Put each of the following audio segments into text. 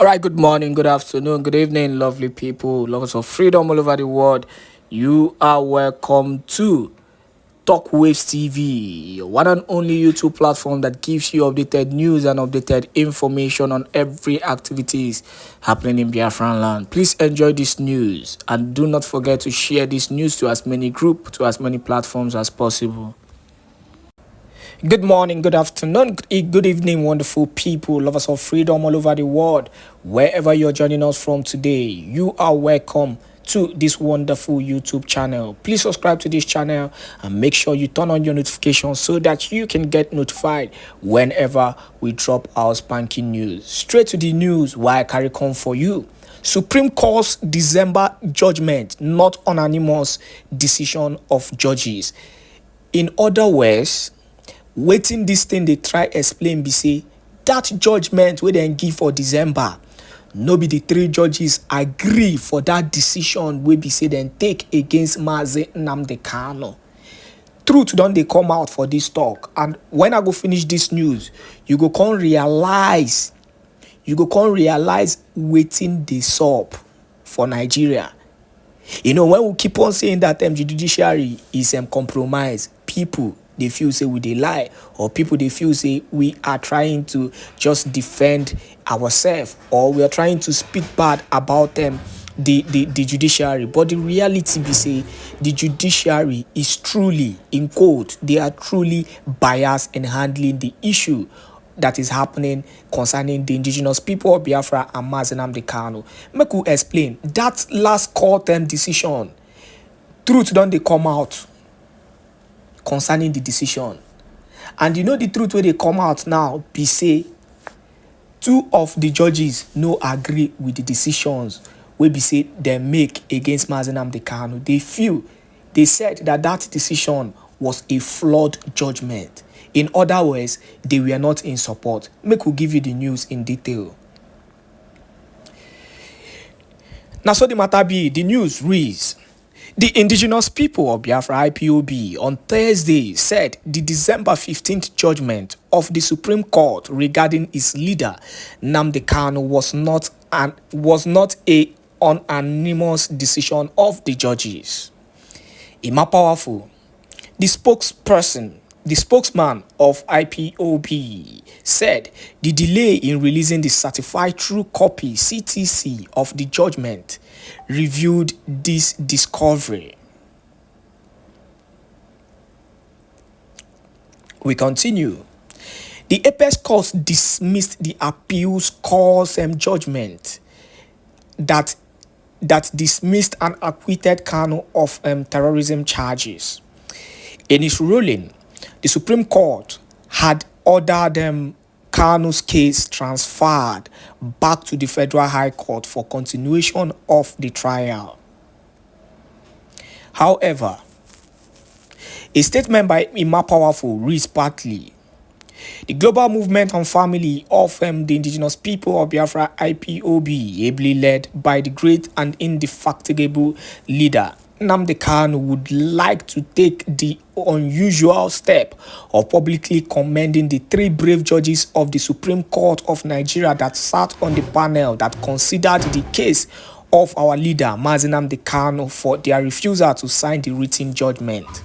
All right, good morning, good afternoon, good evening, lovely people, lovers of freedom all over the world. You are welcome to Talk Waves TV, your one and only YouTube platform that gives you updated news and updated information on every activities happening in Biafran land. Please enjoy this news and do not forget to share this news to as many groups, to as many platforms as possible. Good morning, good afternoon, good evening, wonderful people, lovers of freedom all over the world. Wherever you're joining us from today, you are welcome to this wonderful YouTube channel. Please subscribe to this channel and make sure you turn on your notifications so that you can get notified whenever we drop our spanking news. Straight to the news, why I carry come for you. Supreme Court's December judgment, not unanimous decision of judges. In other words, wetin dis thing dey try explain be say dat judgment wey dem give for December no be the three judges agree for dat decision wey be say dem take against Mazi Nnamdi Kanu. Truth don dey come out for dis talk, and when I go finish dis news, you go come realize wetin dey sup for Nigeria. You know, when we keep on saying that the judiciary is compromised, people they feel say we dey lie, or people they feel say we are trying to just defend ourselves, or we are trying to speak bad about them, the judiciary. But the reality be say the judiciary is truly, in quote, they are truly biased in handling the issue that is happening concerning the indigenous people of Biafra and Mazi Nnamdi Kanu. Make we explain that last court decision. Truth don't they come out concerning the decision, and you know the truth where they come out now be say two of the judges no agree with the decisions wey be say dem make against Mazi Nnamdi Kanu. They said that decision was a flawed judgment. In other words, they were not in support. Make we give you the news in detail. Now, so the matter be, the news reads: the indigenous people of Biafra IPOB on Thursday said the December 15th judgment of the Supreme Court regarding its leader Nnamdi Kanu was not a unanimous decision of the judges. Ima Powerful, the spokesman of IPOB, said the delay in releasing the certified true copy (CTC) of the judgment reviewed this discovery. We continue. The Apex Court dismissed the appeals court's judgment that dismissed and acquitted Kanu of terrorism charges. In its ruling, the Supreme Court had ordered Kanu's case transferred back to the Federal High Court for continuation of the trial. However, a statement by Ima Powerful reads partly: the global movement on family of the indigenous people of Biafra IPOB, ably led by the great and indefatigable leader Nnamdi Kanu, would like to take the unusual step of publicly commending the three brave judges of the Supreme Court of Nigeria that sat on the panel that considered the case of our leader Mazi Nnamdi Kanu for their refusal to sign the written judgment.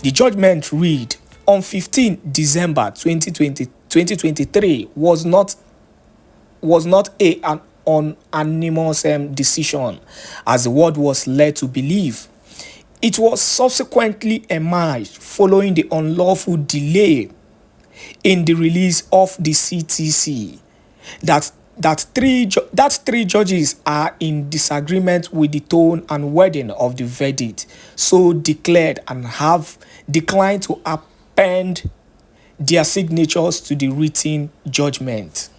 The judgment read: on 15 December 2023 was not an unanimous decision, as the world was led to believe. It was subsequently emerged following the unlawful delay in the release of the CTC that three judges are in disagreement with the tone and wording of the verdict, so declared, and have declined to append their signatures to the written judgment.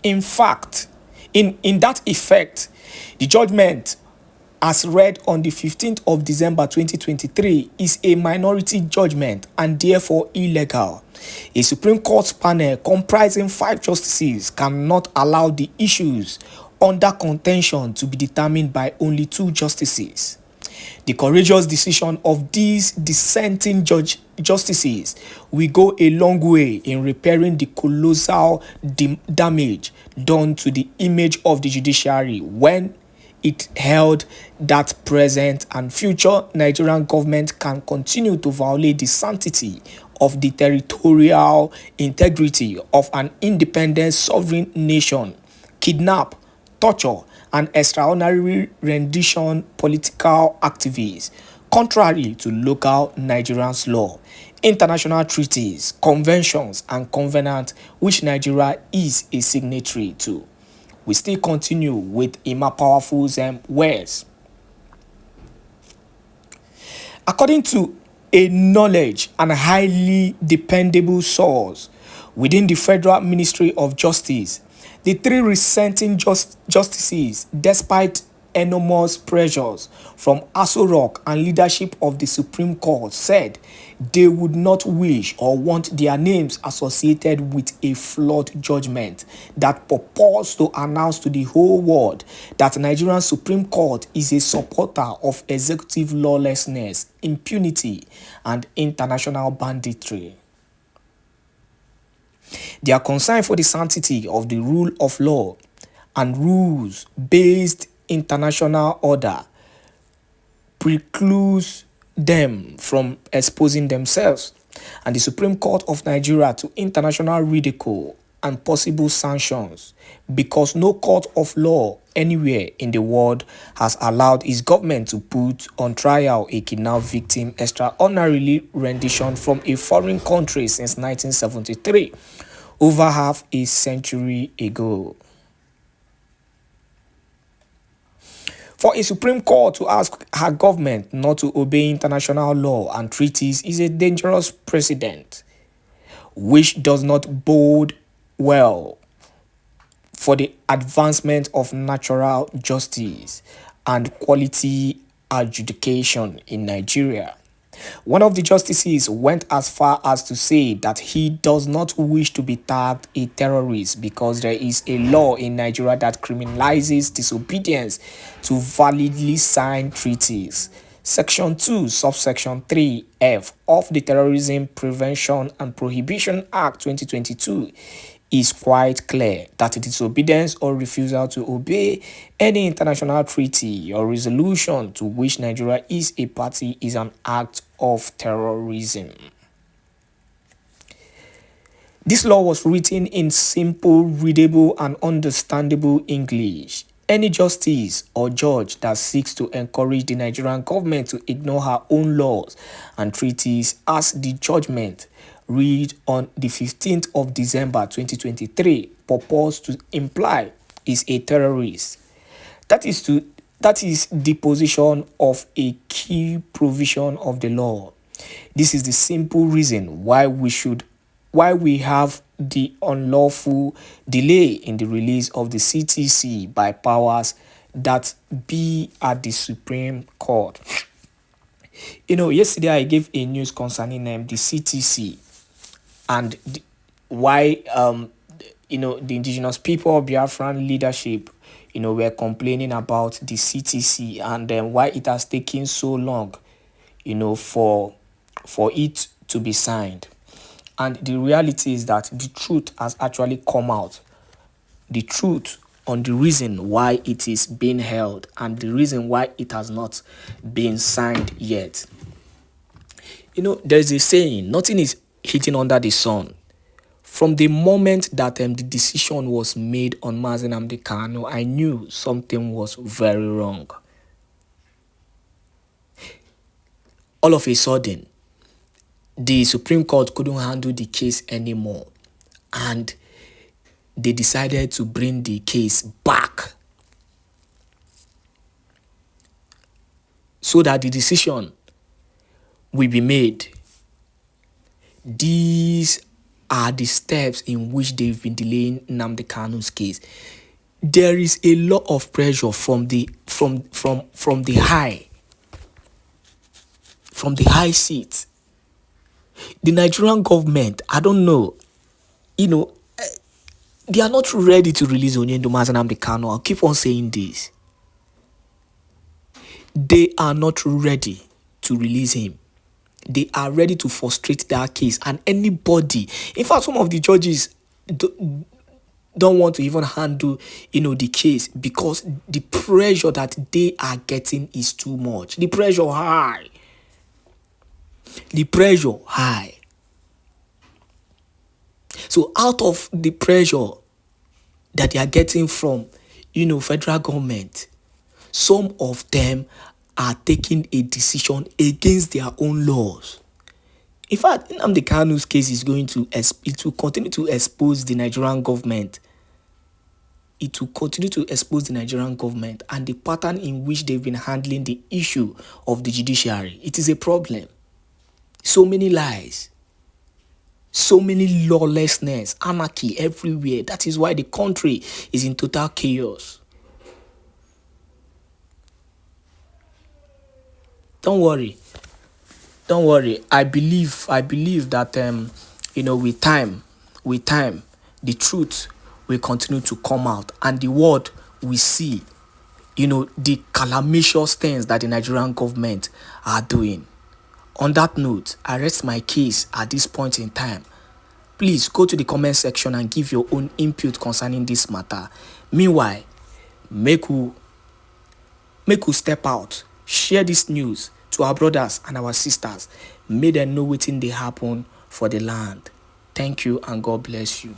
In fact, in that effect, the judgment, as read on the 15th of December 2023, is a minority judgment and therefore illegal. A Supreme Court panel comprising 5 justices cannot allow the issues under contention to be determined by only 2 justices. The courageous decision of these dissenting justices will go a long way in repairing the colossal damage done to the image of the judiciary when it held that present and future Nigerian government can continue to violate the sanctity of the territorial integrity of an independent sovereign nation, kidnap, torture, and extraordinary rendition political activists, contrary to local Nigerian's law, international treaties, conventions, and covenants which Nigeria is a signatory to. We still continue with Emma Powerful's words. According to a knowledge and highly dependable source within the Federal Ministry of Justice, the three resenting justices, despite enormous pressures from Aso Rock and leadership of the Supreme Court, said they would not wish or want their names associated with a flawed judgment that purports to announce to the whole world that Nigerian Supreme Court is a supporter of executive lawlessness, impunity, and international banditry. They are concerned for the sanctity of the rule of law and rules-based international order precludes them from exposing themselves and the Supreme Court of Nigeria to international ridicule and possible sanctions because no court of law anywhere in the world has allowed its government to put on trial a kidnapped victim extraordinarily rendition from a foreign country since 1973, over half a century ago. For a Supreme Court to ask her government not to obey international law and treaties is a dangerous precedent, which does not bode well for the advancement of natural justice and quality adjudication in Nigeria. One of the justices went as far as to say that he does not wish to be tagged a terrorist because there is a law in Nigeria that criminalizes disobedience to validly signed treaties. Section 2, subsection 3F of the Terrorism Prevention and Prohibition Act 2022 is quite clear that disobedience or refusal to obey any international treaty or resolution to which Nigeria is a party is an act of terrorism. This law was written in simple, readable, and understandable English. Any justice or judge that seeks to encourage the Nigerian government to ignore her own laws and treaties as the judgment read on the 15th of December 2023 purports to imply is a terrorist. That is the position of a key provision of the law. This is the simple reason why we have the unlawful delay in the release of the CTC by powers that be at the Supreme Court. Yesterday I gave a news concerning the CTC and why the indigenous people of Biafran leadership were complaining about the CTC and then why it has taken so long for it to be signed. And the reality is that the truth has actually come out. The truth on the reason why it is being held and the reason why it has not been signed yet. There's a saying, nothing is hidden under the sun. From the moment that the decision was made on Nnamdi Kanu, I knew something was very wrong. All of a sudden, the Supreme Court couldn't handle the case anymore, and they decided to bring the case back so that the decision will be made. These are the steps in which they've been delaying Nnamdi Kanu's case. There is a lot of pressure from the high seat. The Nigerian government, I don't know, they are not ready to release Onyendoma and Nnamdi Kanu. I'll keep on saying this. They are not ready to release him. They are ready to frustrate that case. And anybody, in fact, some of the judges don't want to even handle, the case because the pressure that they are getting is too much. The pressure high. The pressure high. So out of the pressure that they are getting from, federal government, some of them are taking a decision against their own laws. In fact, Nnamdi Kanu's case is going to it will continue to expose the Nigerian government. It will continue to expose the Nigerian government and the pattern in which they've been handling the issue of the judiciary. It is a problem. So many lies. So many lawlessness, anarchy everywhere. That is why the country is in total chaos. Don't worry. I believe that with time, the truth will continue to come out, and the world will see, the calamitous things that the Nigerian government are doing. On that note, I rest my case at this point in time. Please go to the comment section and give your own input concerning this matter. Meanwhile, make we step out, share this news to our brothers and our sisters. Make them know wetin dey happen for the land. Thank you and God bless you.